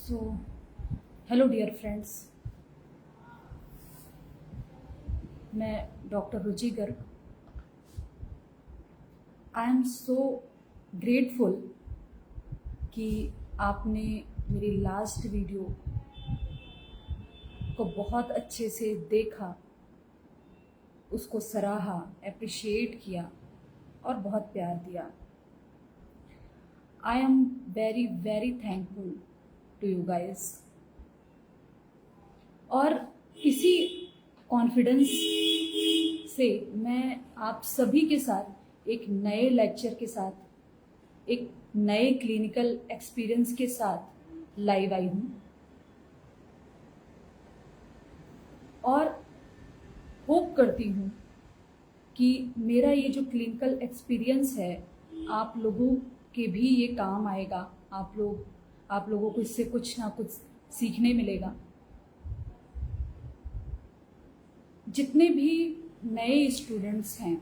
So, hello dear friends. मैं doctor Ruchi Garg. I am so grateful कि आपने मेरी लास्ट वीडियो को बहुत अच्छे से देखा, उसको सराहा, अप्रिशिएट किया और बहुत प्यार दिया. I am very very thankful to you guys. और इसी कॉन्फिडेंस से मैं आप सभी के साथ एक नए लेक्चर के साथ, एक नए क्लिनिकल एक्सपीरियंस के साथ लाइव आई हूँ और होप करती हूँ कि मेरा ये जो क्लिनिकल एक्सपीरियंस है आप लोगों के भी ये काम आएगा. आप लोगों को इससे कुछ ना कुछ सीखने मिलेगा. जितने भी नए स्टूडेंट्स हैं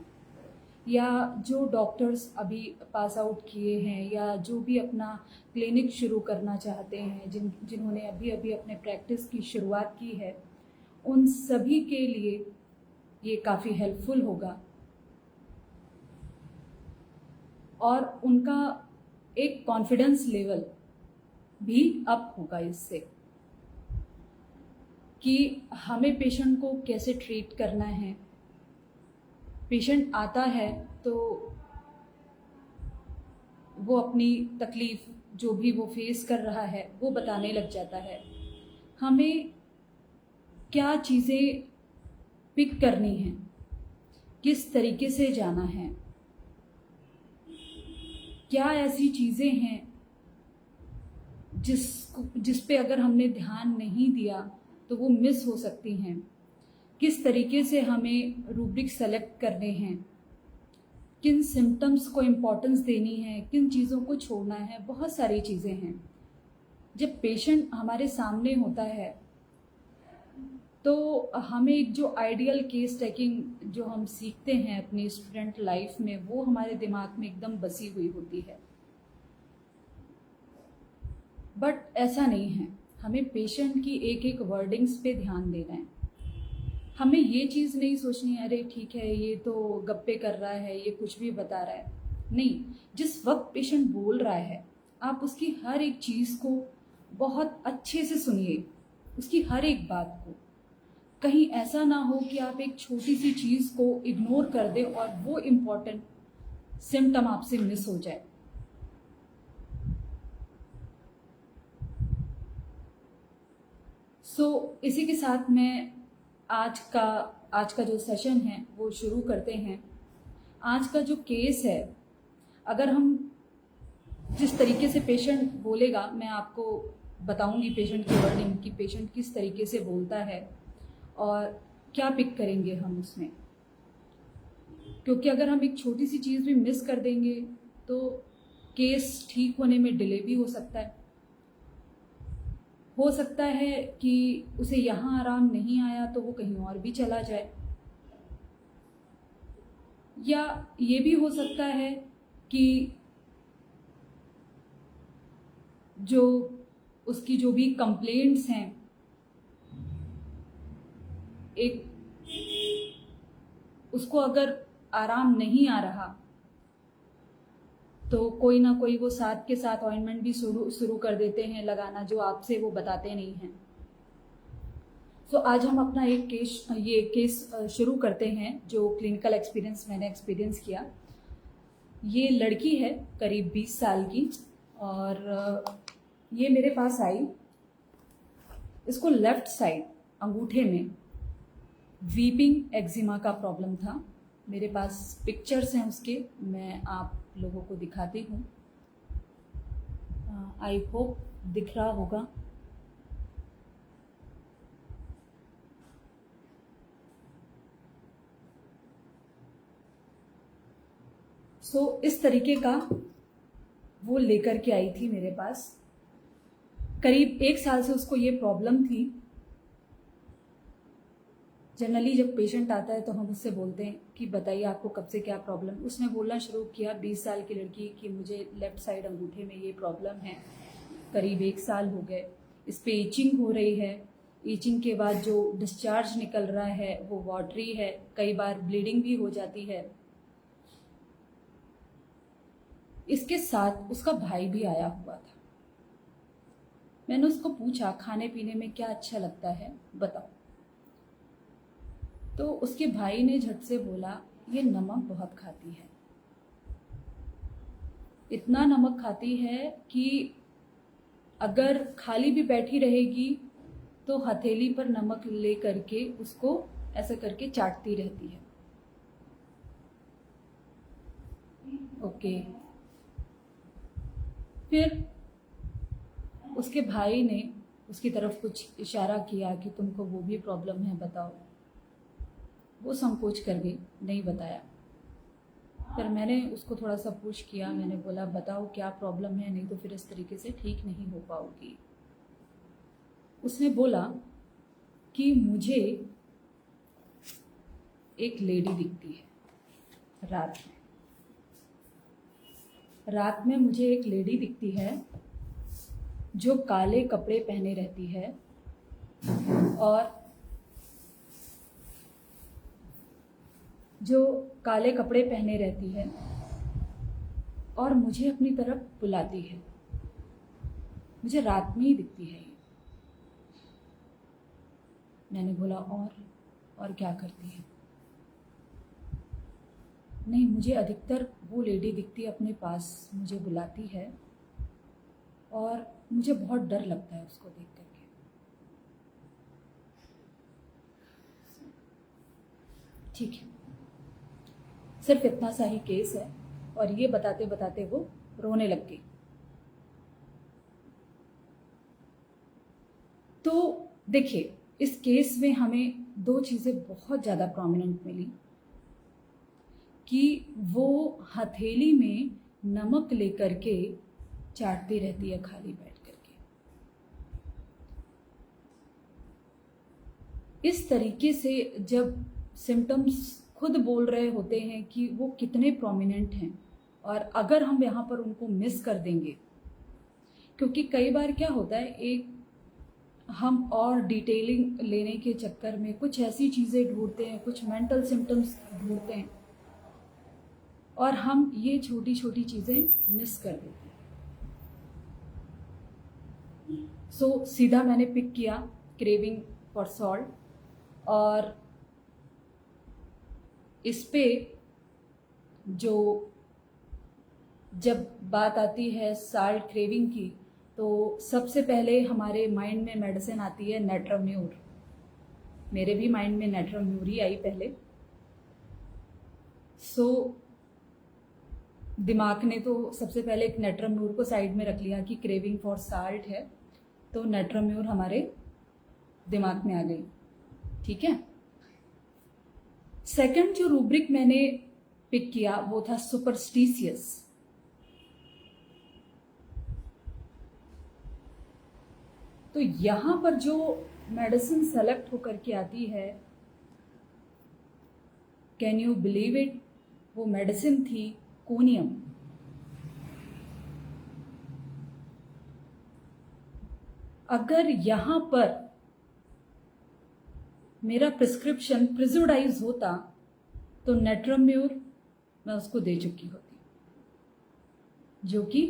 या जो डॉक्टर्स अभी पास आउट किए हैं या जो भी अपना क्लिनिक शुरू करना चाहते हैं, जिन्होंने अभी अभी अपने प्रैक्टिस की शुरुआत की है, उन सभी के लिए ये काफ़ी हेल्पफुल होगा और उनका एक कॉन्फिडेंस लेवल भी अप होगा इससे कि हमें पेशेंट को कैसे ट्रीट करना है. पेशेंट आता है तो वो अपनी तकलीफ़ जो भी वो फेस कर रहा है वो बताने लग जाता है. हमें क्या चीज़ें पिक करनी हैं, किस तरीके से जाना है, क्या ऐसी चीज़ें हैं जिस पे अगर हमने ध्यान नहीं दिया तो वो मिस हो सकती हैं, किस तरीके से हमें रूब्रिक सेलेक्ट करने हैं, किन सिम्टम्स को इम्पोर्टेंस देनी है, किन चीज़ों को छोड़ना है. बहुत सारी चीज़ें हैं. जब पेशेंट हमारे सामने होता है तो हमें एक जो आइडियल केस टेकिंग जो हम सीखते हैं अपनी स्टूडेंट लाइफ में, वो हमारे दिमाग में एकदम बसी हुई होती है. बट ऐसा नहीं है. हमें पेशेंट की एक एक वर्डिंग्स पे ध्यान देना है. हमें ये चीज़ नहीं सोचनी है अरे ठीक है ये तो गप्पे कर रहा है, ये कुछ भी बता रहा है. नहीं, जिस वक्त पेशेंट बोल रहा है आप उसकी हर एक चीज़ को बहुत अच्छे से सुनिए, उसकी हर एक बात को. कहीं ऐसा ना हो कि आप एक छोटी सी चीज़ को इग्नोर कर दें और वो इम्पोर्टेंट सिम्टम आपसे मिस हो जाए. इसी के साथ मैं आज का जो सेशन है वो शुरू करते हैं. आज का जो केस है, अगर हम जिस तरीके से पेशेंट बोलेगा, मैं आपको बताऊंगी पेशेंट की वर्डिंग कि पेशेंट किस तरीके से बोलता है और क्या पिक करेंगे हम उसमें. क्योंकि अगर हम एक छोटी सी चीज़ भी मिस कर देंगे तो केस ठीक होने में डिले भी हो सकता है. हो सकता है कि उसे यहाँ आराम नहीं आया तो वो कहीं और भी चला जाए, या ये भी हो सकता है कि जो उसकी जो भी कंप्लेंट्स हैं, एक उसको अगर आराम नहीं आ रहा तो कोई ना कोई वो साथ के साथ ऑइंटमेंट भी शुरू कर देते हैं लगाना, जो आपसे वो बताते नहीं हैं. आज हम अपना ये केस शुरू करते हैं जो क्लिनिकल एक्सपीरियंस मैंने एक्सपीरियंस किया. ये लड़की है करीब 20 साल की और ये मेरे पास आई. इसको लेफ्ट साइड अंगूठे में वीपिंग एक्जिमा का प्रॉब्लम था. मेरे पास पिक्चर्स हैं उसके, मैं आप लोगों को दिखाती हूँ. आई होप दिख रहा होगा. इस तरीके का वो लेकर के आई थी मेरे पास. करीब 1 साल से उसको ये प्रॉब्लम थी. जनरली जब पेशेंट आता है तो हम उससे बोलते हैं कि बताइए आपको कब से क्या प्रॉब्लम. उसने बोलना शुरू किया, 20 साल की लड़की, कि मुझे लेफ़्ट साइड अंगूठे में ये प्रॉब्लम है, करीब 1 साल हो गए. इस पे ईचिंग हो रही है, ईचिंग के बाद जो डिस्चार्ज निकल रहा है वो वाटरी है, कई बार ब्लीडिंग भी हो जाती है। इसके साथ उसका भाई भी आया हुआ था। मैंने उसको पूछा खाने पीने में क्या अच्छा लगता है बताओ। तो उसके भाई ने झट से बोला ये नमक बहुत खाती है, इतना नमक खाती है कि अगर खाली भी बैठी रहेगी तो हथेली पर नमक ले करके उसको ऐसा करके चाटती रहती है। ओके, फिर उसके भाई ने उसकी तरफ कुछ इशारा किया कि तुमको वो भी प्रॉब्लम है बताओ। वो संकोच कर गई, नहीं बताया। फिर मैंने उसको थोड़ा सा पुश किया, मैंने बोला बताओ क्या प्रॉब्लम है, नहीं तो फिर इस तरीके से ठीक नहीं हो पाओगी। उसने बोला कि मुझे एक लेडी दिखती है रात में मुझे एक लेडी दिखती है जो काले कपड़े पहने रहती है और और मुझे अपनी तरफ बुलाती है। मुझे रात में ही दिखती है ये। मैंने बोला और क्या करती है? नहीं, मुझे अधिकतर वो लेडी दिखती है अपने पास, मुझे बुलाती है और मुझे बहुत डर लगता है उसको देख करके। ठीक है, सिर्फ इतना सा ही केस है। और ये बताते बताते वो रोने लग गई। तो देखिए, इस केस में हमें दो चीज़ें बहुत ज़्यादा प्रोमिनेंट मिली कि वो हथेली में नमक लेकर के चाटती रहती है खाली बैठ करके। इस तरीके से जब सिम्टम्स खुद बोल रहे होते हैं कि वो कितने प्रोमिनेंट हैं, और अगर हम यहाँ पर उनको मिस कर देंगे, क्योंकि कई बार क्या होता है, एक हम और डिटेलिंग लेने के चक्कर में कुछ ऐसी चीज़ें ढूंढते हैं, कुछ मेंटल सिम्टम्स ढूंढते हैं और हम ये छोटी छोटी चीज़ें मिस कर देते हैं। सो सीधा मैंने पिक किया क्रेविंग फॉर सॉल्ट, और इस पे जो जब बात आती है साल्ट क्रेविंग की, तो सबसे पहले हमारे माइंड में मेडिसिन आती है नेट्राम्यूर। मेरे भी माइंड में नेट्राम्यूर ही आई पहले। सो दिमाग ने तो सबसे पहले एक नेट्राम्यूर को साइड में रख लिया कि क्रेविंग फॉर साल्ट है, तो नेट्राम्यूर हमारे दिमाग में आ गई। ठीक है, सेकंड जो रूब्रिक मैंने पिक किया वो था सुपरस्टिशियस। तो यहां पर जो मेडिसिन सेलेक्ट होकर के आती है, कैन यू बिलीव इट, वो मेडिसिन थी कोनियम। अगर यहां पर मेरा प्रिस्क्रिप्शन प्रिजोडाइज होता तो नेट्राम्यूर मैं उसको दे चुकी होती, जो कि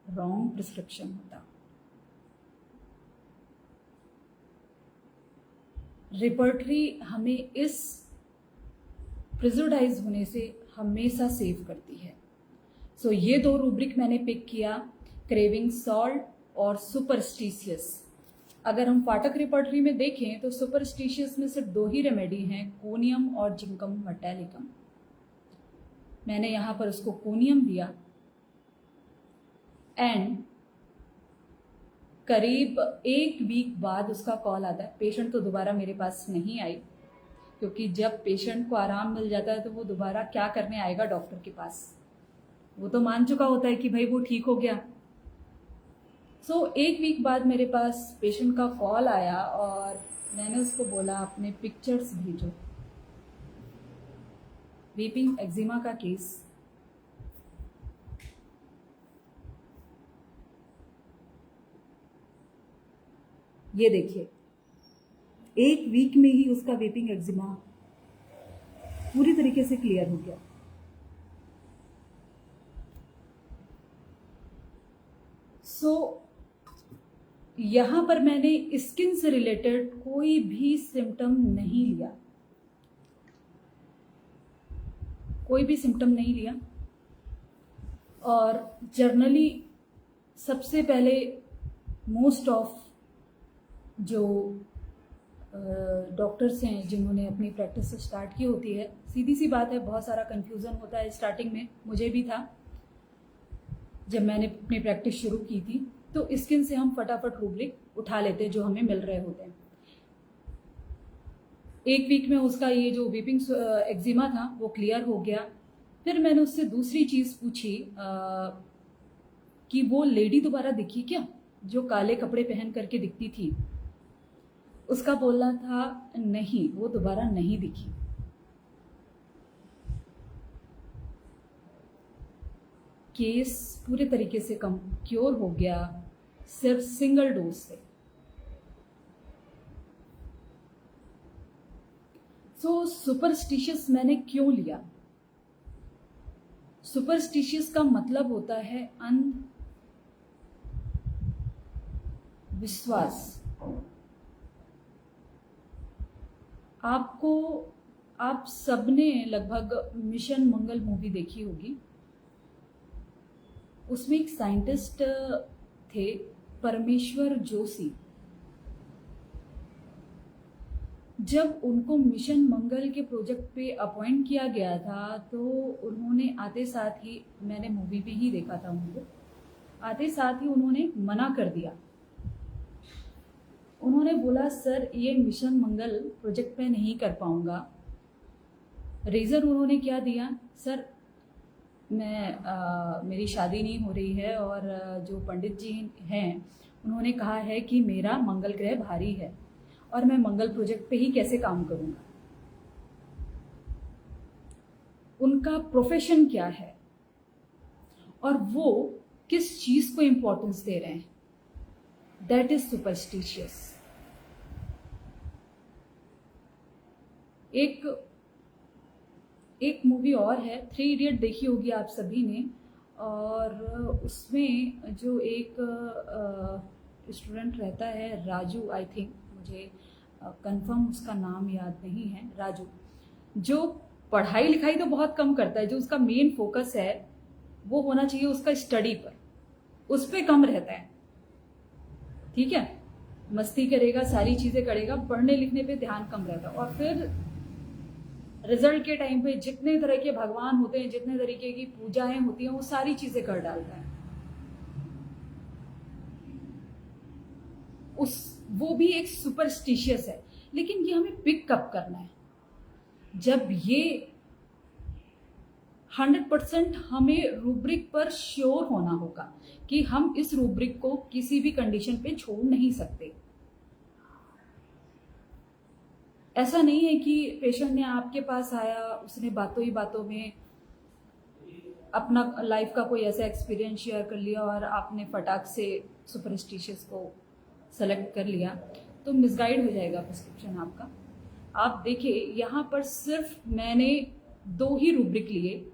रॉन्ग प्रिस्क्रिप्शन होता। रिपर्टरी हमें इस प्रिजोडाइज होने से हमेशा सेव करती है। सो ये दो रूब्रिक मैंने पिक किया, क्रेविंग सॉल्ट और सुपरस्टिशियस। अगर हम फाटक रिपर्टरी में देखें तो सुपरस्टिशियस में सिर्फ दो ही रेमेडी हैं, कोनियम और जिंकम मेटालिकम। मैंने यहाँ पर उसको कोनियम दिया एंड करीब 1 वीक बाद उसका कॉल आता है। पेशेंट तो दोबारा मेरे पास नहीं आई, क्योंकि जब पेशेंट को आराम मिल जाता है तो वो दोबारा क्या करने आएगा डॉक्टर के पास। वो तो मान चुका होता है कि भाई वो ठीक हो गया। सो 1 वीक बाद मेरे पास पेशेंट का कॉल आया और मैंने उसको बोला अपने पिक्चर्स भेजो। वीपिंग एक्जिमा का केस। ये देखिए, 1 वीक में ही उसका वीपिंग एक्जिमा पूरी तरीके से क्लियर हो गया। सो यहाँ पर मैंने स्किन से रिलेटेड कोई भी सिम्टम नहीं लिया, कोई भी सिम्टम नहीं लिया। और जर्नली सबसे पहले मोस्ट ऑफ जो डॉक्टर्स हैं जिन्होंने अपनी प्रैक्टिस स्टार्ट की होती है, सीधी सी बात है, बहुत सारा कन्फ्यूज़न होता है स्टार्टिंग में, मुझे भी था जब मैंने अपनी प्रैक्टिस शुरू की थी। तो स्किन से हम फटाफट रूब्रिक उठा लेते जो हमें मिल रहे होते हैं। 1 वीक में उसका ये जो वीपिंग एक्जिमा था वो क्लियर हो गया। फिर मैंने उससे दूसरी चीज़ पूछी कि वो लेडी दोबारा दिखी क्या, जो काले कपड़े पहन करके दिखती थी। उसका बोलना था नहीं, वो दोबारा नहीं दिखी। केस पूरे तरीके से कम क्योर हो गया सिर्फ सिंगल डोज से। सो सुपरस्टिशियस मैंने क्यों लिया? सुपरस्टिशियस का मतलब होता है अंधविश्वास। आप सबने लगभग मिशन मंगल मूवी देखी होगी। उसमें एक साइंटिस्ट थे, परमेश्वर जोशी। जब उनको मिशन मंगल के प्रोजेक्ट पे अपॉइंट किया गया था तो उन्होंने आते साथ ही, मैंने मूवी में ही देखा था उनको, आते साथ ही उन्होंने मना कर दिया। उन्होंने बोला सर ये मिशन मंगल प्रोजेक्ट पे नहीं कर पाऊंगा। रीज़न उन्होंने क्या दिया, सर मेरी शादी नहीं हो रही है और जो पंडित जी हैं उन्होंने कहा है कि मेरा मंगल ग्रह भारी है और मैं मंगल प्रोजेक्ट पे ही कैसे काम करूंगा। उनका प्रोफेशन क्या है और वो किस चीज को इंपॉर्टेंस दे रहे हैं, दैट इज सुपरस्टिशियस। एक मूवी और है, 3 इडियट, देखी होगी आप सभी ने। और उसमें जो एक स्टूडेंट रहता है, राजू, आई थिंक, मुझे कंफर्म उसका नाम याद नहीं है, राजू, जो पढ़ाई लिखाई तो बहुत कम करता है, जो उसका मेन फोकस है वो होना चाहिए उसका स्टडी पर, उस पर कम रहता है। ठीक है, मस्ती करेगा, सारी चीजें करेगा, पढ़ने लिखने पे ध्यान कम रहता है। और फिर रिजल्ट के टाइम पे जितने तरह के भगवान होते हैं, जितने तरीके की पूजाएं होती हैं, वो सारी चीजें कर डालता है। वो भी एक सुपरस्टिशियस है। लेकिन ये हमें पिकअप करना है जब ये 100% हमें रूब्रिक पर श्योर होना होगा कि हम इस रूब्रिक को किसी भी कंडीशन पे छोड़ नहीं सकते। ऐसा नहीं है कि पेशेंट ने आपके पास आया, उसने बातों ही बातों में अपना लाइफ का कोई ऐसा एक्सपीरियंस शेयर कर लिया और आपने फटाक से सुपरस्टिशियस को सेलेक्ट कर लिया, तो मिसगाइड हो जाएगा प्रिस्क्रिप्शन आपका। आप देखिए, यहाँ पर सिर्फ मैंने 2 ही रूब्रिक लिए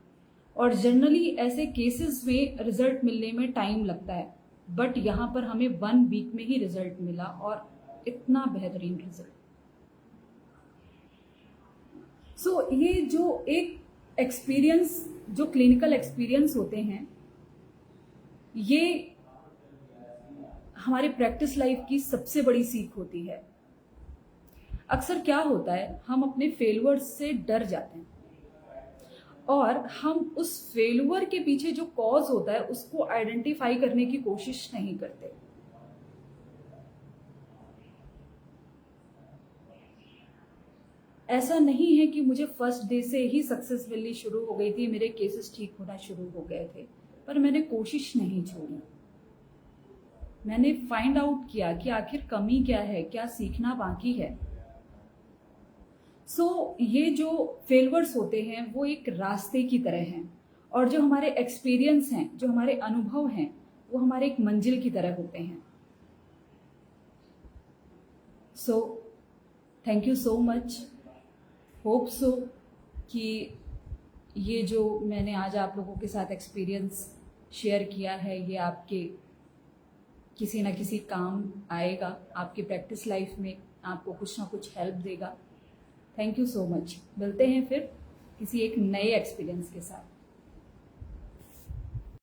और जनरली ऐसे केसेस में रिजल्ट मिलने में टाइम लगता है, बट यहाँ पर हमें 1 वीक में ही रिजल्ट मिला और इतना बेहतरीन रिजल्ट। सो ये जो एक एक्सपीरियंस, जो क्लिनिकल एक्सपीरियंस होते हैं, ये हमारे प्रैक्टिस लाइफ की सबसे बड़ी सीख होती है। अक्सर क्या होता है, हम अपने फेलुअर्स से डर जाते हैं और हम उस फेलुअर के पीछे जो कॉज होता है उसको आइडेंटिफाई करने की कोशिश नहीं करते। ऐसा नहीं है कि मुझे फर्स्ट डे से ही सक्सेस मिलनी शुरू हो गई थी, मेरे केसेस ठीक होना शुरू हो गए थे, पर मैंने कोशिश नहीं छोड़ी। मैंने फाइंड आउट किया कि आखिर कमी क्या है, क्या सीखना बाकी है। ये जो फेलवर्स होते हैं वो एक रास्ते की तरह हैं और जो हमारे एक्सपीरियंस हैं, जो हमारे अनुभव हैं, वो हमारे एक मंजिल की तरह होते हैं। So thank you so much. Hope so कि ये जो मैंने आज आप लोगों के साथ एक्सपीरियंस शेयर किया है ये आपके किसी ना किसी काम आएगा, आपकी प्रैक्टिस लाइफ में आपको कुछ ना कुछ हेल्प देगा। Thank you so much. मिलते हैं फिर किसी एक नए एक्सपीरियंस के साथ।